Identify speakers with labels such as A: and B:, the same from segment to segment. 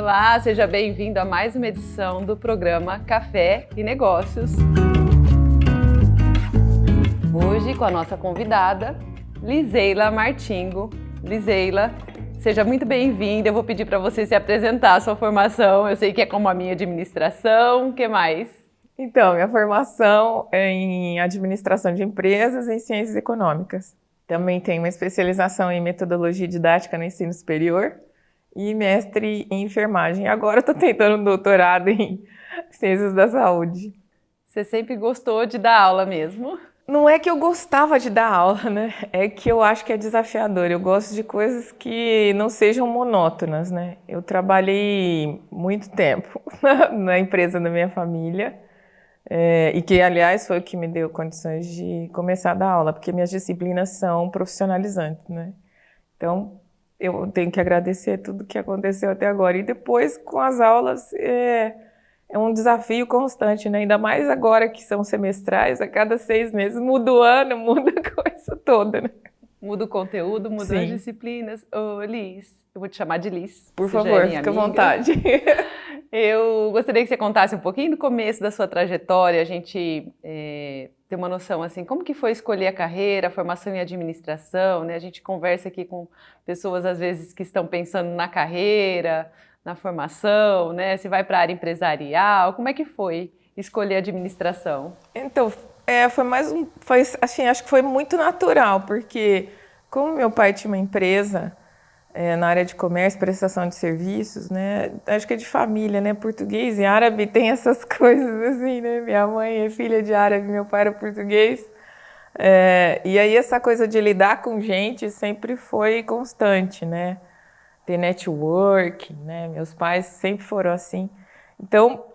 A: Olá, seja bem-vindo a mais uma edição do programa Café e Negócios. Hoje com a nossa convidada, Liseila Martingo. Liseila, seja muito bem-vinda. Eu vou pedir para você se apresentar a sua formação. Eu sei que é como a minha administração. O que mais?
B: Então, minha formação é em administração de empresas e em ciências econômicas. Também tenho uma especialização em metodologia didática no ensino superior e mestre em enfermagem. Agora estou tentando um doutorado em ciências da saúde.
A: Você sempre gostou de dar aula mesmo?
B: Não é que eu gostava de dar aula, né? É que eu acho que é desafiador. Eu gosto de coisas que não sejam monótonas, né? Eu trabalhei muito tempo na empresa da minha família. E que, aliás, foi o que me deu condições de começar a dar aula, porque minhas disciplinas são profissionalizantes, né? Então, eu tenho que agradecer tudo que aconteceu até agora. E depois, com as aulas, é um desafio constante, né? Ainda mais agora que são semestrais, a cada 6 meses muda o ano, muda a coisa toda, né?
A: Muda o conteúdo, muda as disciplinas. Ô, Liz, eu vou te chamar de Liz.
B: Por favor, fica à vontade.
A: Eu gostaria que você contasse um pouquinho do começo da sua trajetória, a gente ter uma noção, assim, como que foi escolher a carreira, a formação em administração, né? A gente conversa aqui com pessoas, às vezes, que estão pensando na carreira, na formação, né? Se vai para a área empresarial, como é que foi escolher a administração?
B: Então, assim, acho que foi muito natural, porque como meu pai tinha uma empresa na área de comércio, prestação de serviços, né? Acho que é de família, né? Português e árabe tem essas coisas assim, né? Minha mãe é filha de árabe, meu pai era português. E aí essa coisa de lidar com gente sempre foi constante, né? Ter network, né? Meus pais sempre foram assim. Então,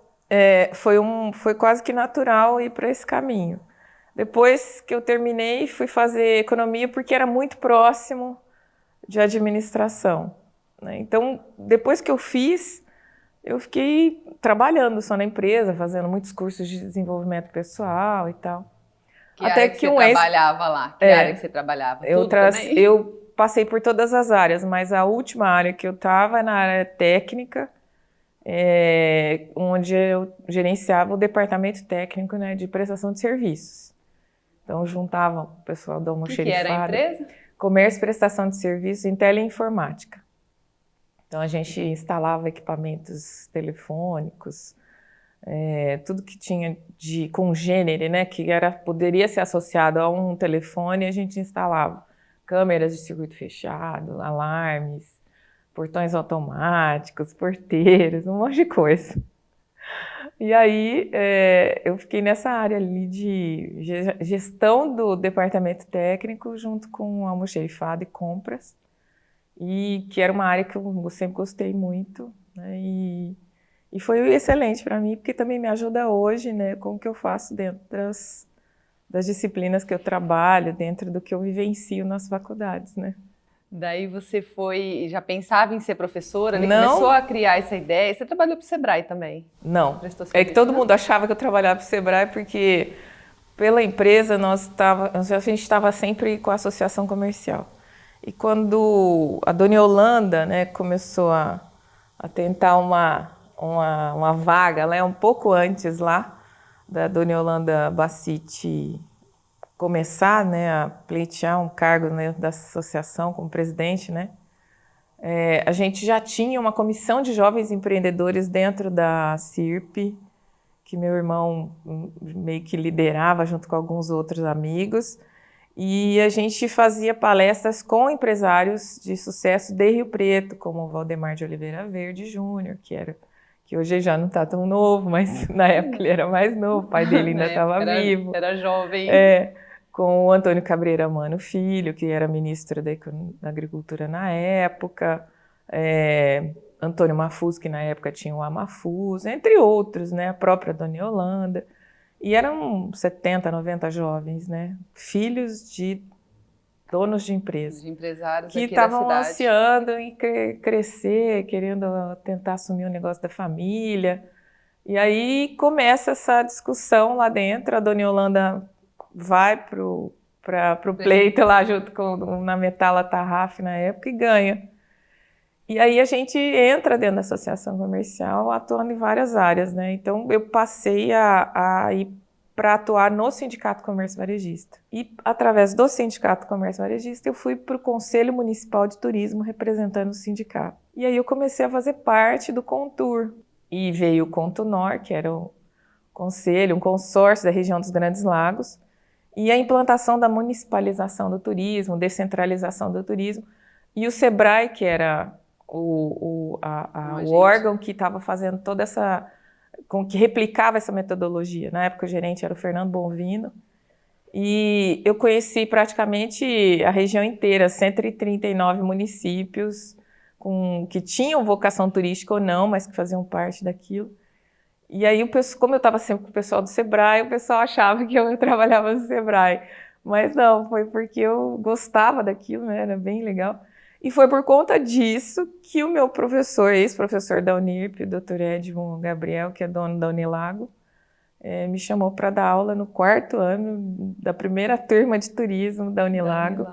B: foi quase que natural ir para esse caminho. Depois que eu terminei, fui fazer economia porque era muito próximo de administração, né? Então, depois que eu fiz, eu fiquei trabalhando só na empresa, fazendo muitos cursos de desenvolvimento pessoal e tal.
A: Que área que você trabalhava lá? Que área que você trabalhava? Tudo também?
B: Eu passei por todas as áreas, mas a última área que eu estava é na área técnica, onde eu gerenciava o departamento técnico, né, de prestação de serviços. Então, juntava o pessoal do almoxerifado.
A: O que era a empresa?
B: Comércio e prestação de serviços em teleinformática. Então, a gente instalava equipamentos telefônicos, tudo que tinha de congênere, né, que poderia ser associado a um telefone, a gente instalava câmeras de circuito fechado, alarmes, portões automáticos, porteiros, um monte de coisa. E aí eu fiquei nessa área ali de gestão do departamento técnico junto com o almoxerifado e compras, e que era uma área que eu sempre gostei muito, né? E foi excelente para mim, porque também me ajuda hoje, né, com o que eu faço dentro das disciplinas que eu trabalho, dentro do que eu vivencio nas faculdades, né?
A: Daí você já pensava em ser professora, né?
B: Não.
A: Começou a criar essa ideia. Você trabalhou para o Sebrae também?
B: Não. É que todo mundo achava que eu trabalhava para o Sebrae, porque pela empresa a gente estava sempre com a associação comercial. E quando a Dona Yolanda, né, começou a tentar uma vaga, né, um pouco antes lá da Dona Yolanda Bassiti começar, né, a pleitear um cargo, né, da associação como presidente, né, a gente já tinha uma comissão de jovens empreendedores dentro da CIRP, que meu irmão meio que liderava junto com alguns outros amigos, e a gente fazia palestras com empresários de sucesso de Rio Preto, como o Valdemar de Oliveira Verde Júnior, que hoje já não está tão novo, mas na época ele era mais novo, o pai dele ainda estava vivo.
A: Era jovem.
B: Com o Antônio Cabreira Mano Filho, que era ministro da Agricultura na época, Antônio Mafuz, que na época tinha o Amafuz, entre outros, né? A própria Dona Yolanda. E eram 70, 90 jovens, né? Filhos de donos de empresas.
A: De empresários
B: que
A: aqui da
B: estavam
A: cidade.
B: ansiando em tentar querendo tentar assumir o negócio da família. E aí começa essa discussão lá dentro, a Dona Yolanda vai pro pleito lá junto com na Metala Tarraf na época e ganha. E aí a gente entra dentro da associação comercial atuando em várias áreas, né? Então eu passei a ir para atuar no Sindicato Comércio Varejista. E através do Sindicato Comércio Varejista eu fui para o Conselho Municipal de Turismo representando o sindicato. E aí eu comecei a fazer parte do Contur. E veio o Contunor, que era o conselho, um consórcio da região dos Grandes Lagos, e a implantação da municipalização do turismo, descentralização do turismo, e o SEBRAE, que era o órgão que estava fazendo toda essa, que replicava essa metodologia. Na época o gerente era o Fernando Bonvino, e eu conheci praticamente a região inteira, 139 municípios, que tinham vocação turística ou não, mas que faziam parte daquilo. E aí, como eu estava sempre com o pessoal do SEBRAE, o pessoal achava que eu trabalhava no SEBRAE. Mas não, foi porque eu gostava daquilo, né? Era bem legal. E foi por conta disso que o meu professor, ex-professor da Unirp, o Dr. Edmo Gabriel, que é dono da Unilago, me chamou para dar aula no 4º ano da primeira turma de turismo da Unilago,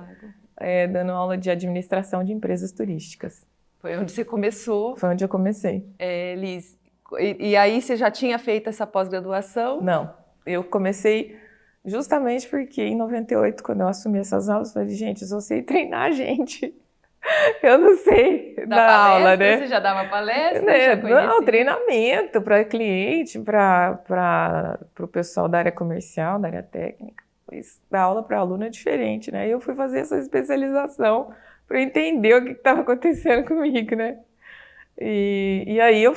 B: dando aula de administração de empresas turísticas.
A: Foi onde você começou?
B: Foi onde eu comecei.
A: Liz, e aí você já tinha feito essa pós-graduação?
B: Não, eu comecei justamente porque em 98, quando eu assumi essas aulas, eu falei, gente, eu só sei treinar a gente. Eu não sei dar aula, né?
A: Você já dava palestra?
B: Não, treinamento para cliente, para o pessoal da área comercial, da área técnica. Dar aula para aluno é diferente, né? E eu fui fazer essa especialização para entender o que estava acontecendo comigo, né? E aí eu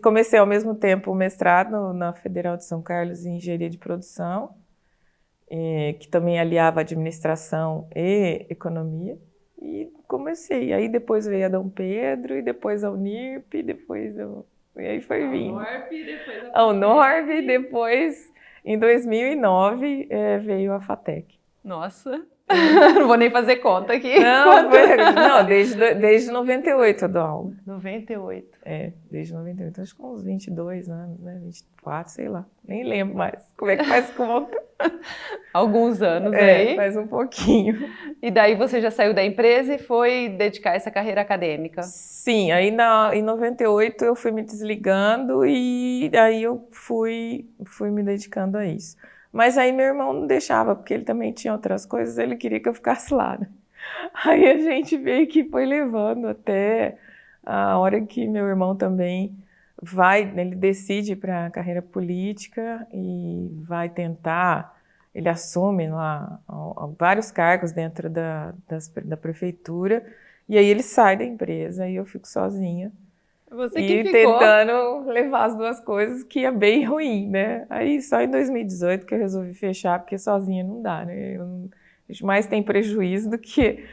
B: comecei ao mesmo tempo o mestrado na Federal de São Carlos em Engenharia de Produção, que também aliava administração e economia. E comecei. Aí depois veio a Dom Pedro, e depois a Unirp, e aí foi vindo. A Unorb, e depois, em 2009, veio a FATEC.
A: Nossa, não vou nem fazer conta aqui.
B: Não, desde 98 eu dou aula.
A: 98?
B: Desde 98. Acho que uns 22 anos, né? 24, sei lá. Nem lembro mais como é que faz conta.
A: Alguns anos aí.
B: Faz um pouquinho.
A: E daí você já saiu da empresa e foi dedicar essa carreira acadêmica?
B: Sim, aí em 98 eu fui me desligando e aí eu fui me dedicando a isso. Mas aí meu irmão não deixava, porque ele também tinha outras coisas, ele queria que eu ficasse lá, né? Aí a gente veio que foi levando até a hora que meu irmão também ele decide para a carreira política e vai tentar, ele assume lá vários cargos dentro da prefeitura, e aí ele sai da empresa e eu fico sozinha.
A: Você que ficou
B: tentando levar as duas coisas, que é bem ruim, né? Aí só em 2018 que eu resolvi fechar, porque sozinha não dá, né? A gente mais tem prejuízo do que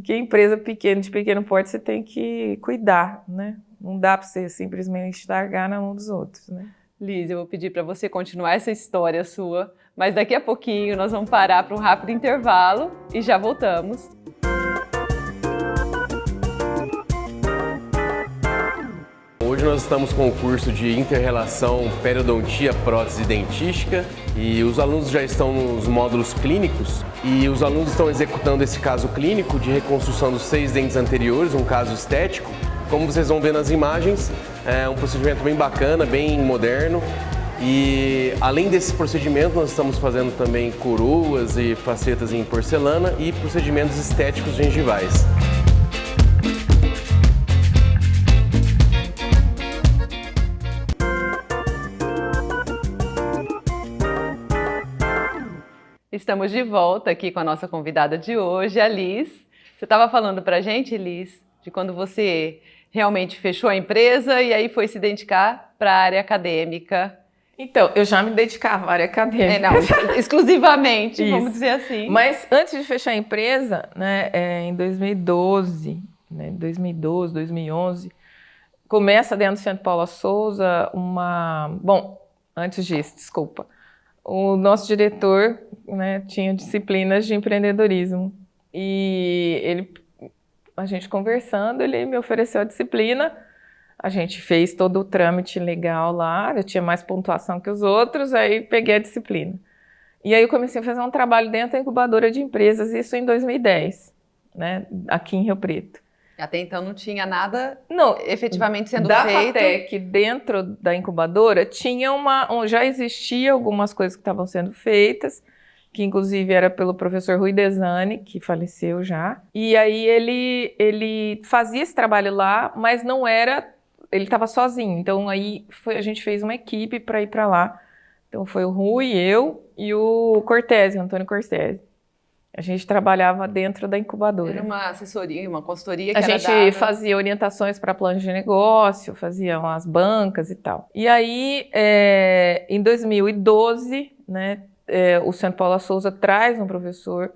B: empresa pequena, de pequeno porte, você tem que cuidar, né? Não dá para você simplesmente largar na mão dos outros, né?
A: Liz, eu vou pedir para você continuar essa história sua, mas daqui a pouquinho nós vamos parar para um rápido intervalo e já voltamos.
C: Hoje nós estamos com o curso de Inter-Relação Periodontia, Prótese Dentística, e os alunos já estão nos módulos clínicos e os alunos estão executando esse caso clínico de reconstrução dos 6 dentes anteriores, um caso estético. Como vocês vão ver nas imagens, é um procedimento bem bacana, bem moderno, e além desse procedimento nós estamos fazendo também coroas e facetas em porcelana e procedimentos estéticos gengivais.
A: Estamos de volta aqui com a nossa convidada de hoje, a Liz. Você estava falando para a gente, Liz, de quando você realmente fechou a empresa e aí foi se dedicar para a área acadêmica.
B: Então, eu já me dedicava à área acadêmica.
A: Não, exclusivamente, vamos dizer assim.
B: Mas antes de fechar a empresa, né, em 2012, 2011, começa dentro do Centro Paula Souza Bom, antes disso, desculpa. O nosso diretor, né, tinha disciplinas de empreendedorismo e a gente conversando, ele me ofereceu a disciplina, a gente fez todo o trâmite legal lá, eu tinha mais pontuação que os outros, aí peguei a disciplina. E aí eu comecei a fazer um trabalho dentro da incubadora de empresas, isso em 2010, né, aqui em Rio Preto.
A: Até então não tinha nada
B: Não,
A: efetivamente sendo
B: da
A: feito.
B: FATEC, dentro da incubadora, tinha já existia algumas coisas que estavam sendo feitas, que inclusive era pelo professor Rui Desani, que faleceu já. E aí ele fazia esse trabalho lá, mas não era... Ele estava sozinho. Então aí a gente fez uma equipe para ir para lá. Então foi o Rui, eu e o Cortese, Antônio Cortese. A gente trabalhava dentro da incubadora.
A: Era uma assessoria, uma consultoria que
B: A
A: era
B: gente
A: dada.
B: fazia orientações para planos de negócio, fazia umas bancas e tal. E aí, em 2012, né, o Centro Paula Souza traz um professor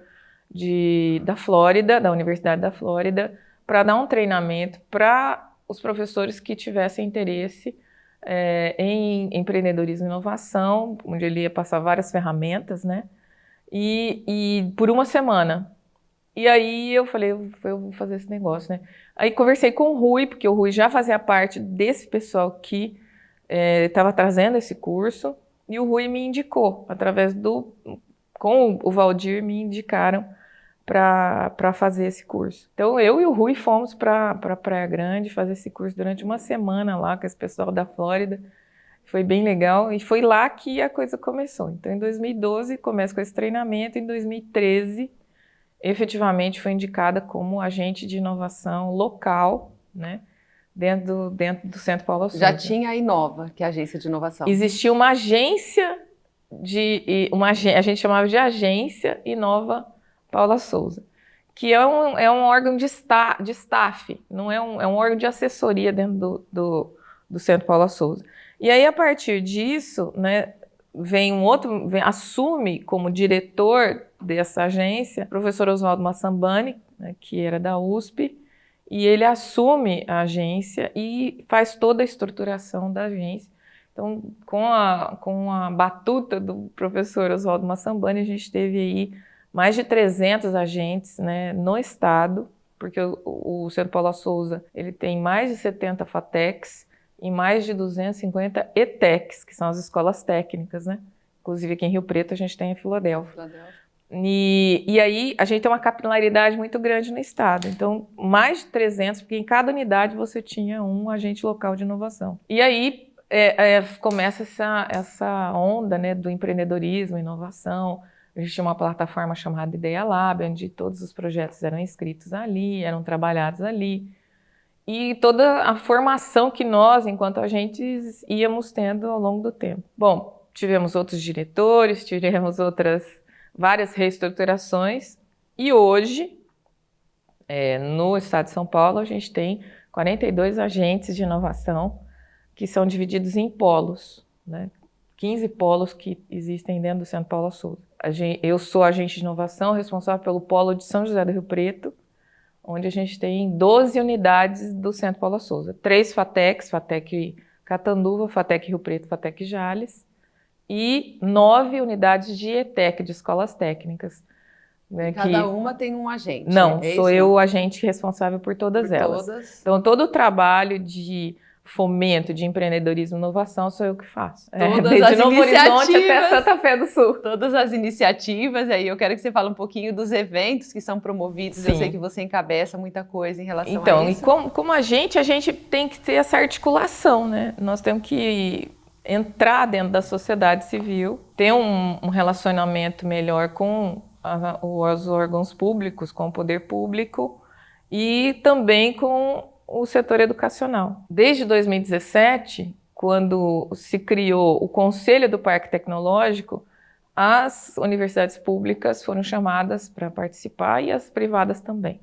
B: da Flórida, da Universidade da Flórida, para dar um treinamento para os professores que tivessem interesse em empreendedorismo e inovação, onde ele ia passar várias ferramentas, né? E por uma semana. E aí eu falei, eu vou fazer esse negócio, né? Aí conversei com o Rui, porque o Rui já fazia parte desse pessoal que estava trazendo esse curso, e o Rui me indicou, com o Valdir me indicaram para fazer esse curso. Então eu e o Rui fomos para Praia Grande fazer esse curso durante uma semana lá com esse pessoal da Flórida. Foi bem legal e foi lá que a coisa começou. Então, em 2012, começa com esse treinamento. Em 2013, efetivamente foi indicada como agente de inovação local, né, dentro do Centro Paula Souza.
A: Já tinha a Inova, que é a agência de inovação.
B: Existia uma agência, a gente chamava de Agência Inova Paula Souza, que é um órgão de staff, não é um órgão de assessoria dentro do Centro Paula Souza. E aí, a partir disso, né, assume como diretor dessa agência o professor Oswaldo Massambani, né, que era da USP, e ele assume a agência e faz toda a estruturação da agência. Então, com a batuta do professor Oswaldo Massambani, a gente teve aí mais de 300 agentes, né, no estado, porque o Centro Paula Souza ele tem mais de 70 FATECs, e mais de 250 ETECs, que são as escolas técnicas, né? Inclusive aqui em Rio Preto a gente tem a Filadélfia. E aí a gente tem uma capilaridade muito grande no estado. Então, mais de 300, porque em cada unidade você tinha um agente local de inovação. E aí começa essa onda, né, do empreendedorismo, inovação. A gente tinha uma plataforma chamada Ideia Lab, onde todos os projetos eram inscritos ali, eram trabalhados ali. E toda a formação que nós, enquanto agentes, íamos tendo ao longo do tempo. Bom, tivemos outros diretores, tivemos várias reestruturações, e hoje, no estado de São Paulo, a gente tem 42 agentes de inovação que são divididos em polos, né? 15 polos que existem dentro do Centro Paula Souza. Eu sou agente de inovação responsável pelo polo de São José do Rio Preto, onde a gente tem 12 unidades do Centro Paula Souza. 3 FATECs, FATEC Catanduva, FATEC Rio Preto, FATEC Jales, e 9 unidades de ETEC, de escolas técnicas. Né,
A: cada uma tem um agente.
B: Não, sou eu o agente responsável por todas elas. Então, todo o trabalho de fomento de empreendedorismo e inovação sou eu que faço.
A: Todas as
B: Novo Horizonte até Santa Fé do Sul.
A: Todas as iniciativas, aí eu quero que você fale um pouquinho dos eventos que são promovidos. Sim. Eu sei que você encabeça muita coisa em relação a isso.
B: Então, como a gente tem que ter essa articulação, né? Nós temos que entrar dentro da sociedade civil, ter um relacionamento melhor com os órgãos públicos, com o poder público e também com o setor educacional. Desde 2017, quando se criou o Conselho do Parque Tecnológico, as universidades públicas foram chamadas para participar e as privadas também.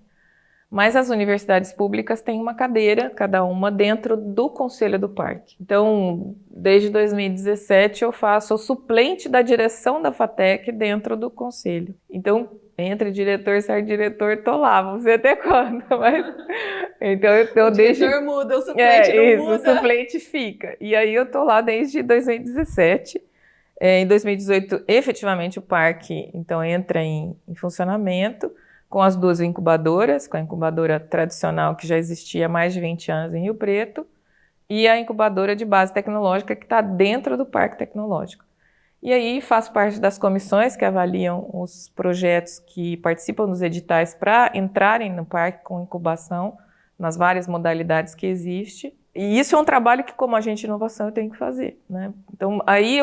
B: Mas as universidades públicas têm uma cadeira, cada uma, dentro do Conselho do Parque. Então, desde 2017, eu faço o suplente da direção da FATEC dentro do Conselho. Então, entre diretor e sai diretor, tô lá, vamos ver até quando. Mas... Então,
A: o diretor muda, o suplente não muda.
B: O suplente fica. E aí eu tô lá desde 2017. Em 2018, efetivamente, o parque então, entra em funcionamento, com as 2 incubadoras, com a incubadora tradicional que já existia há mais de 20 anos em Rio Preto, e a incubadora de base tecnológica que está dentro do Parque Tecnológico. E aí faço parte das comissões que avaliam os projetos que participam dos editais para entrarem no parque com incubação nas várias modalidades que existe. E isso é um trabalho que, como agente de inovação, eu tenho que fazer, né? Então, aí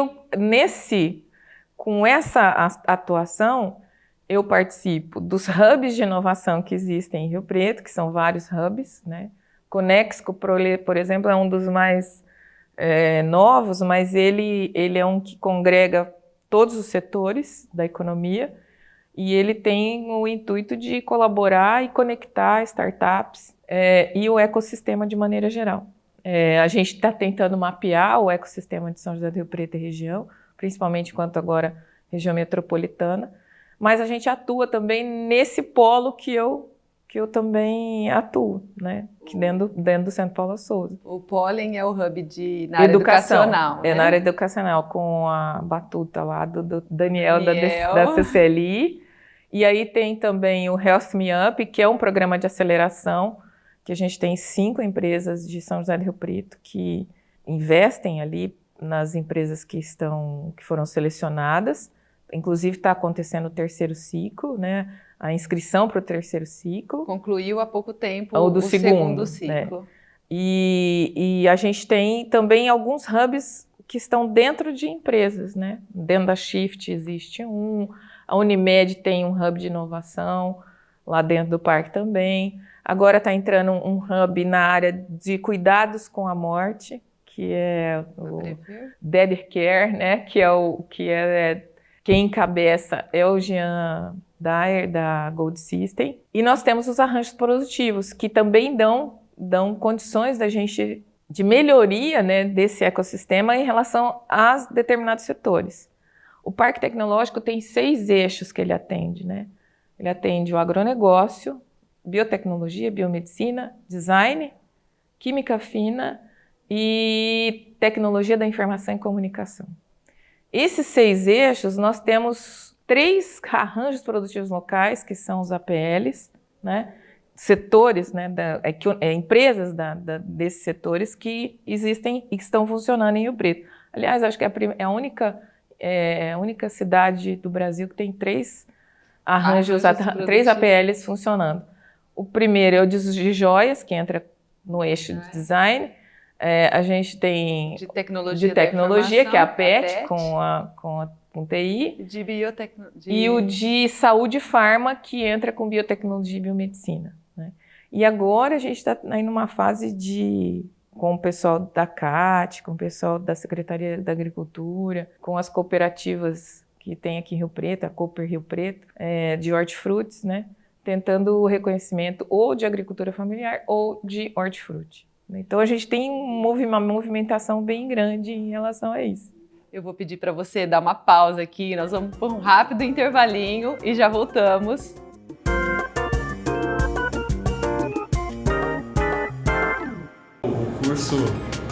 B: com essa atuação, eu participo dos hubs de inovação que existem em Rio Preto, que são vários hubs, né? Conexco, por exemplo, é um dos mais novos, mas ele é um que congrega todos os setores da economia e ele tem o intuito de colaborar e conectar startups e o ecossistema de maneira geral. A gente está tentando mapear o ecossistema de São José do Rio Preto e região, principalmente quanto agora região metropolitana, mas a gente atua também nesse polo que eu também atuo, né? Que dentro do Centro Paula Souza.
A: O Pólen é o hub na área educacional, né?
B: Na área educacional, com a batuta lá do Daniel. Da CCLI. E aí tem também o Health Me Up, que é um programa de aceleração, que a gente tem 5 empresas de São José do Rio Preto que investem ali nas empresas que foram selecionadas. Inclusive está acontecendo o 3º ciclo, né? A inscrição para o 3º ciclo.
A: Concluiu há pouco tempo
B: o segundo
A: ciclo.
B: Né? E a gente tem também alguns hubs que estão dentro de empresas, né? Dentro da Shift existe a Unimed tem um hub de inovação, lá dentro do parque também. Agora está entrando um hub na área de cuidados com a morte, que é o Dead Care, né? Quem encabeça é o Jean Dyer, da Gold System. E nós temos os arranjos produtivos, que também dão condições da gente de melhoria, né, desse ecossistema em relação a determinados setores. O Parque Tecnológico tem 6 eixos que ele atende, né? Ele atende o agronegócio, biotecnologia, biomedicina, design, química fina e tecnologia da informação e comunicação. Esses 6 eixos, nós temos 3 arranjos produtivos locais, que são os APLs, né? Setores, né? Empresas desses setores que existem e que estão funcionando em Rio Preto. Aliás, acho que é a única cidade do Brasil que tem 3 3 APLs funcionando. O primeiro é o de joias, que entra no eixo de design. A gente tem
A: de tecnologia,
B: que é a PET, com TI.
A: De biotecnologia.
B: E o de saúde e farma, que entra com biotecnologia e biomedicina, né? E agora a gente está aí numa fase com o pessoal da CAT, com o pessoal da Secretaria da Agricultura, com as cooperativas que tem aqui em Rio Preto, a Cooper Rio Preto, de hortifrutis, né? Tentando o reconhecimento ou de agricultura familiar ou de hortifruti. Então a gente tem uma movimentação bem grande em relação a isso.
A: Eu vou pedir para você dar uma pausa aqui, nós vamos por um rápido intervalinho e já voltamos.
D: O curso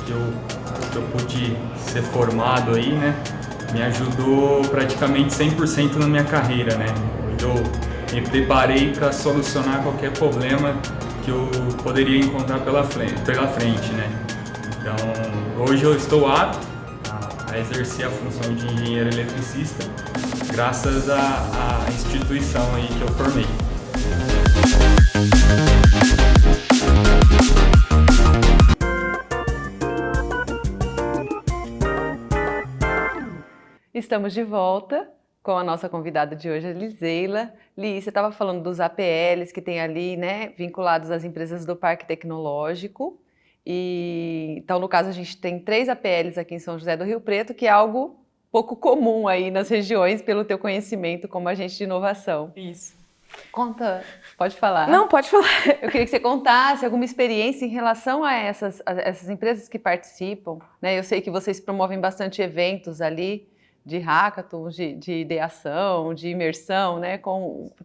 D: que eu pude ser formado aí, né, me ajudou praticamente 100% na minha carreira, né? Eu me preparei para solucionar qualquer problema que eu poderia encontrar pela frente, né? Então, hoje eu estou apto a exercer a função de engenheiro eletricista, graças à instituição aí que eu formei.
A: Estamos de volta com a nossa convidada de hoje, a Liseila. Li, você estava falando dos APLs que tem ali, né, vinculados às empresas do Parque Tecnológico. Então, no caso, a gente tem 3 APLs aqui em São José do Rio Preto, que é algo pouco comum aí nas regiões, pelo teu conhecimento como agente de inovação.
B: Isso.
A: Conta, pode falar.
B: Não, pode falar.
A: Eu queria que você contasse alguma experiência em relação a essas empresas que participam, né? Eu sei que vocês promovem bastante eventos ali, de hackathons, de ideação, de imersão, né?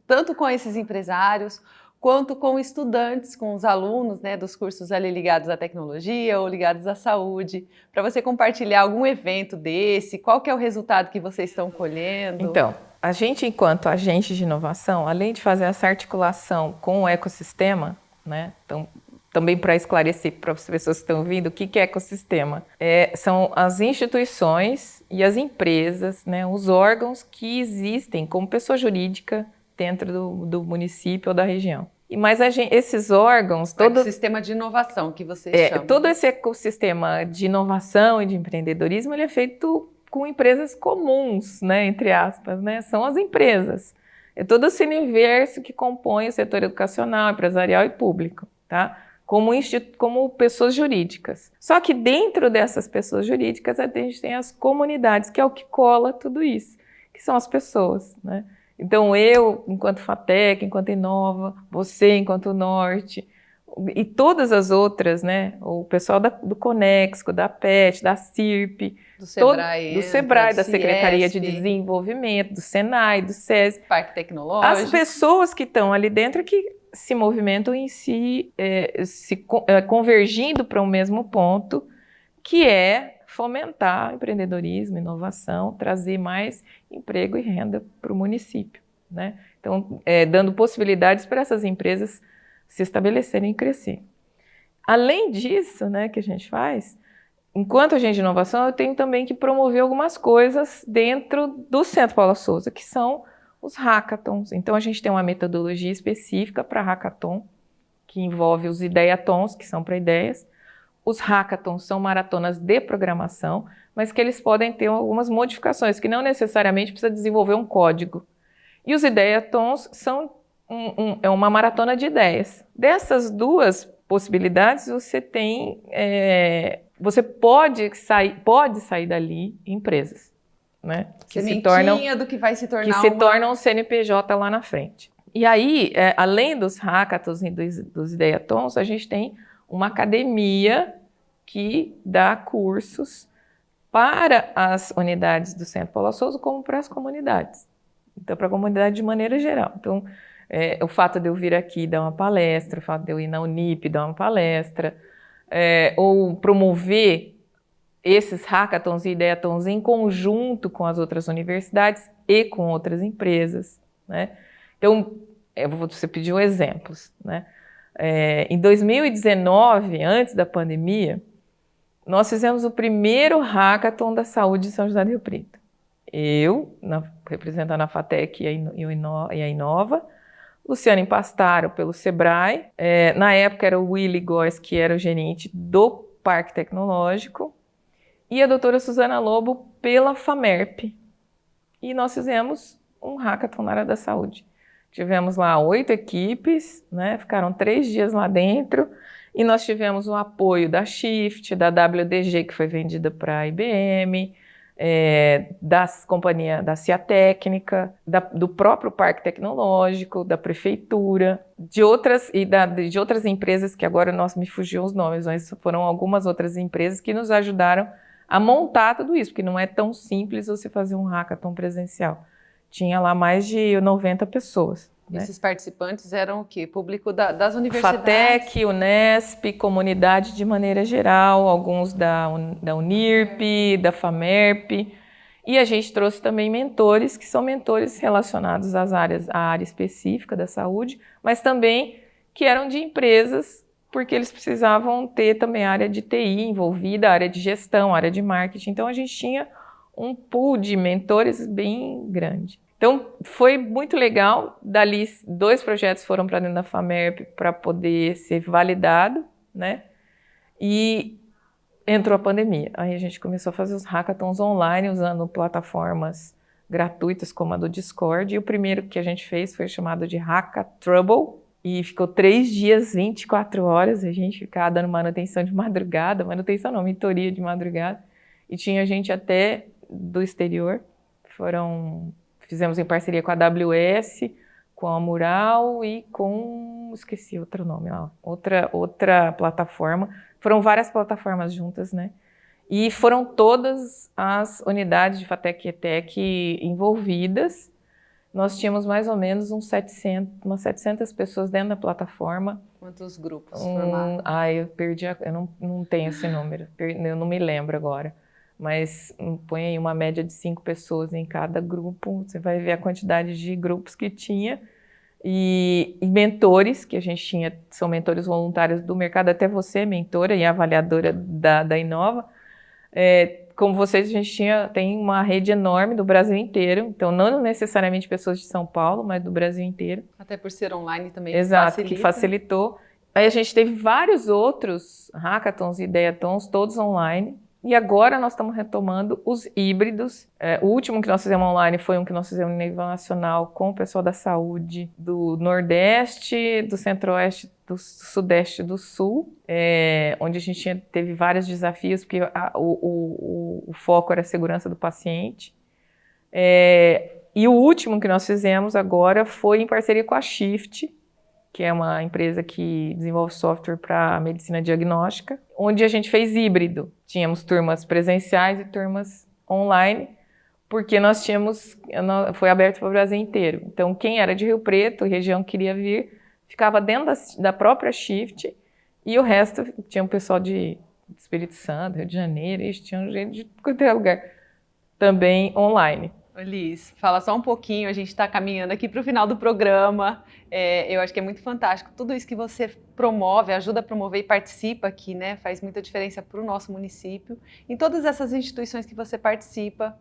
A: Tanto com esses empresários, quanto com estudantes, com os alunos, né, dos cursos ali ligados à tecnologia ou ligados à saúde, para você compartilhar algum evento desse, qual que é o resultado que vocês estão colhendo?
B: Então, a gente, enquanto agente de inovação, além de fazer essa articulação com o ecossistema, né, então, também para esclarecer para as pessoas que estão ouvindo, o que é ecossistema? São as instituições e as empresas, né, os órgãos que existem como pessoa jurídica dentro do município ou da região. Mas esses órgãos,
A: todo o sistema de inovação que vocês chamam.
B: Todo esse ecossistema de inovação e de empreendedorismo, ele é feito com empresas comuns, né, entre aspas, né? São as empresas. É todo esse universo que compõe o setor educacional, empresarial e público, tá? Como pessoas jurídicas. Só que dentro dessas pessoas jurídicas, a gente tem as comunidades, que é o que cola tudo isso, que são as pessoas, né? Então, eu, enquanto FATEC, enquanto Inova, você, enquanto Norte, e todas as outras, né? O pessoal do Conexco, da PET, da CIRP,
A: do Sebrae,
B: da Secretaria de Desenvolvimento, do Senai, do SESI.
A: Parque Tecnológico.
B: As pessoas que estão ali dentro que se movimentam em si, convergindo para um mesmo ponto, que é fomentar empreendedorismo, inovação, trazer mais emprego e renda para o município, né? Então, dando possibilidades para essas empresas se estabelecerem e crescer. Além disso, né, que a gente faz, enquanto agente de inovação, eu tenho também que promover algumas coisas dentro do Centro Paula Souza, que são os hackathons. Então, a gente tem uma metodologia específica para hackathon, que envolve os ideatons, que são para ideias. Os hackathons são maratonas de programação, mas que eles podem ter algumas modificações, que não necessariamente precisa desenvolver um código. E os ideatons são uma maratona de ideias. Dessas duas possibilidades, você tem, você pode sair dali empresas, né?
A: Que se tornam do que vai se tornar
B: se tornam um CNPJ lá na frente. E aí, além dos hackathons e dos ideatons, a gente tem uma academia que dá cursos para as unidades do Centro Paula Souza, como para as comunidades. Então, para a comunidade de maneira geral. Então, o fato de eu vir aqui dar uma palestra, o fato de eu ir na Unip dar uma palestra, ou promover esses hackathons e ideatons em conjunto com as outras universidades e com outras empresas, né? Então, você pediu exemplos, né? Em 2019, antes da pandemia, nós fizemos o primeiro hackathon da saúde de São José do Rio Preto. Eu, representando a FATEC e a Inova, Luciano Impastaro pelo Sebrae, na época era o Willy Góes, que era o gerente do Parque Tecnológico, e a doutora Suzana Lobo pela FAMERP. E nós fizemos um hackathon na área da saúde. Tivemos lá 8 equipes, né? Ficaram 3 dias lá dentro, e nós tivemos o apoio da Shift, da WDG, que foi vendida para a IBM, das companhias da CIA Técnica, do próprio Parque Tecnológico, da Prefeitura, de outras empresas que agora me fugiu os nomes, mas foram algumas outras empresas que nos ajudaram a montar tudo isso, porque não é tão simples você fazer um hackathon presencial. Tinha lá mais de 90 pessoas. Né?
A: Esses participantes eram o quê? Público das universidades?
B: FATEC, Unesp, comunidade de maneira geral, alguns da Unirp, da FAMERP. E a gente trouxe também mentores, que são mentores relacionados à área específica da saúde, mas também que eram de empresas, porque eles precisavam ter também a área de TI envolvida, a área de gestão, a área de marketing. Então, a gente tinha um pool de mentores bem grande. Então, foi muito legal. Dali, 2 projetos foram para dentro da FAMERP para poder ser validado, né? E entrou a pandemia. Aí a gente começou a fazer os hackathons online, usando plataformas gratuitas como a do Discord. E o primeiro que a gente fez foi chamado de Hackatrouble. E ficou 3 dias, 24 horas, a gente ficava dando manutenção de madrugada, mentoria de madrugada. E tinha gente até do exterior. Fizemos em parceria com a AWS, com a Mural e esqueci outro nome lá, outra plataforma. Foram várias plataformas juntas, né? E foram todas as unidades de FATEC e ETEC envolvidas. Nós tínhamos mais ou menos umas 700 pessoas dentro da plataforma.
A: Quantos grupos formaram?
B: Eu perdi, eu não tenho esse número, eu não me lembro agora. Mas põe aí uma média de 5 pessoas em cada grupo, você vai ver a quantidade de grupos que tinha. E mentores, que a gente tinha, são mentores voluntários do mercado, até você, mentora e avaliadora da Inova, como vocês, a gente tem uma rede enorme do Brasil inteiro, então não necessariamente pessoas de São Paulo, mas do Brasil inteiro.
A: Até por ser online também.
B: Exato, que facilitou. Aí a gente teve vários outros hackathons e ideathons, todos online. E agora nós estamos retomando os híbridos. O último que nós fizemos online foi um que nós fizemos em nível nacional com o pessoal da saúde do Nordeste, do Centro-Oeste, do Sudeste e do Sul, onde a gente teve vários desafios, porque o foco era a segurança do paciente. E o último que nós fizemos agora foi em parceria com a Shift, que é uma empresa que desenvolve software para medicina diagnóstica, onde a gente fez híbrido. Tínhamos turmas presenciais e turmas online, porque foi aberto para o Brasil inteiro. Então, quem era de Rio Preto, região que queria vir, ficava dentro da própria Shift, e o resto tinha um pessoal de Espírito Santo, Rio de Janeiro, tinha gente de qualquer lugar, também online.
A: Liz, fala só um pouquinho, a gente está caminhando aqui para o final do programa. Eu acho que é muito fantástico tudo isso que você promove, ajuda a promover e participa aqui, né? Faz muita diferença para o nosso município. Em todas essas instituições que você participa,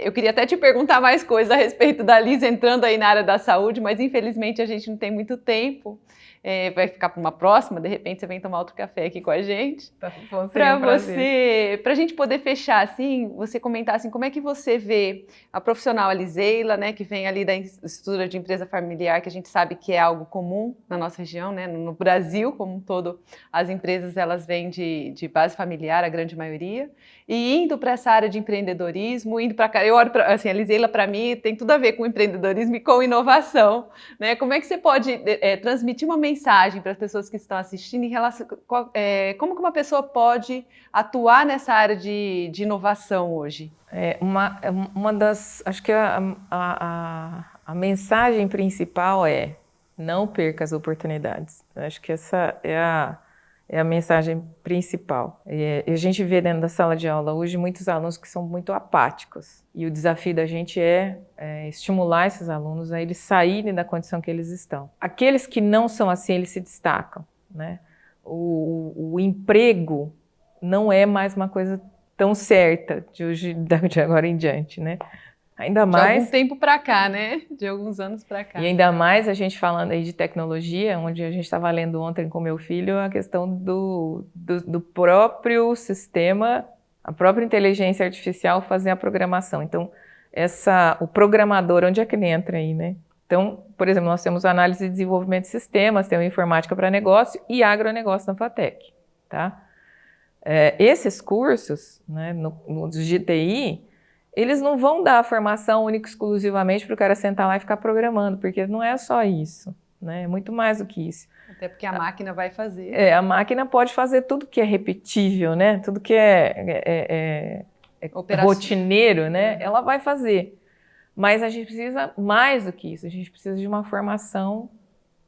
A: eu queria até te perguntar mais coisas a respeito da Liz entrando aí na área da saúde, mas infelizmente a gente não tem muito tempo. Vai ficar para uma próxima, de repente você vem tomar outro café aqui com a gente. Para a gente poder fechar assim, você comentar assim, como é que você vê a profissional Lizeila, né, que vem ali da estrutura de empresa familiar, que a gente sabe que é algo comum na nossa região, né, no Brasil como um todo, as empresas elas vêm de base familiar, a grande maioria, e indo para essa área de empreendedorismo, indo para cá, eu olho para assim, a Lizeila para mim tem tudo a ver com empreendedorismo e com inovação, né? Como é que você pode transmitir uma mensagem para as pessoas que estão assistindo em relação como que uma pessoa pode atuar nessa área de inovação hoje?
B: Acho que a mensagem principal é: não perca as oportunidades. Eu acho que essa é a mensagem principal. A gente vê dentro da sala de aula hoje muitos alunos que são muito apáticos, e o desafio da gente é estimular esses alunos a eles saírem da condição que eles estão. Aqueles que não são assim, eles se destacam, né? O emprego não é mais uma coisa tão certa de agora em diante, né? Ainda mais...
A: De algum tempo para cá, né? De alguns anos para cá.
B: E ainda mais a gente falando aí de tecnologia, onde a gente estava lendo ontem com meu filho a questão do próprio sistema, a própria inteligência artificial fazer a programação. Então, o programador, onde é que ele entra aí, né? Então, por exemplo, nós temos análise e desenvolvimento de sistemas, temos informática para negócio e agronegócio na FATEC, tá? Esses cursos, né, nos de TI, eles não vão dar a formação única e exclusivamente para o cara sentar lá e ficar programando, porque não é só isso, né? É muito mais do que isso.
A: Até porque a máquina vai fazer.
B: A máquina pode fazer tudo que é repetível, né? Tudo que é rotineiro, né? Ela vai fazer. Mas a gente precisa mais do que isso. A gente precisa de uma formação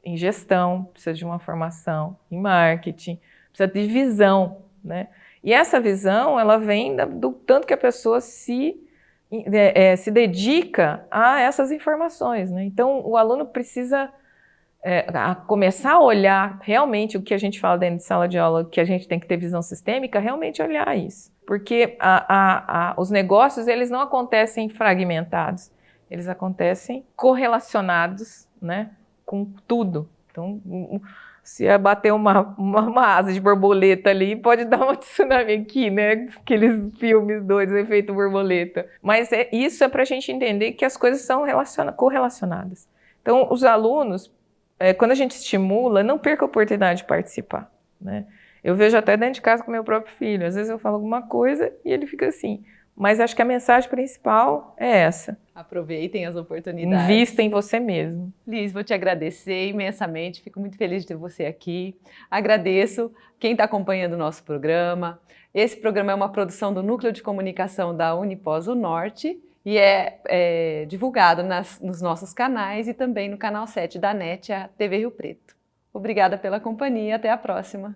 B: em gestão, precisa de uma formação em marketing, precisa de visão, né? E essa visão, ela vem do tanto que a pessoa se dedica a essas informações, né? Então, o aluno precisa começar a olhar realmente o que a gente fala dentro de sala de aula, que a gente tem que ter visão sistêmica, realmente olhar isso. Porque os negócios, eles não acontecem fragmentados, eles acontecem correlacionados, né, com tudo. Então, se bater uma asa de borboleta ali, pode dar uma tsunami aqui, né? Aqueles filmes doidos, efeito borboleta. Mas isso é para a gente entender que as coisas são correlacionadas. Então, os alunos, quando a gente estimula, não perca a oportunidade de participar, né? Eu vejo até dentro de casa com meu próprio filho. Às vezes eu falo alguma coisa e ele fica assim. Mas acho que a mensagem principal é essa.
A: Aproveitem as oportunidades.
B: Invista em você mesmo.
A: Liz, vou te agradecer imensamente. Fico muito feliz de ter você aqui. Agradeço quem está acompanhando o nosso programa. Esse programa é uma produção do Núcleo de Comunicação da Unipós Norte e é divulgado nos nossos canais e também no canal 7 da NET, a TV Rio Preto. Obrigada pela companhia. Até a próxima.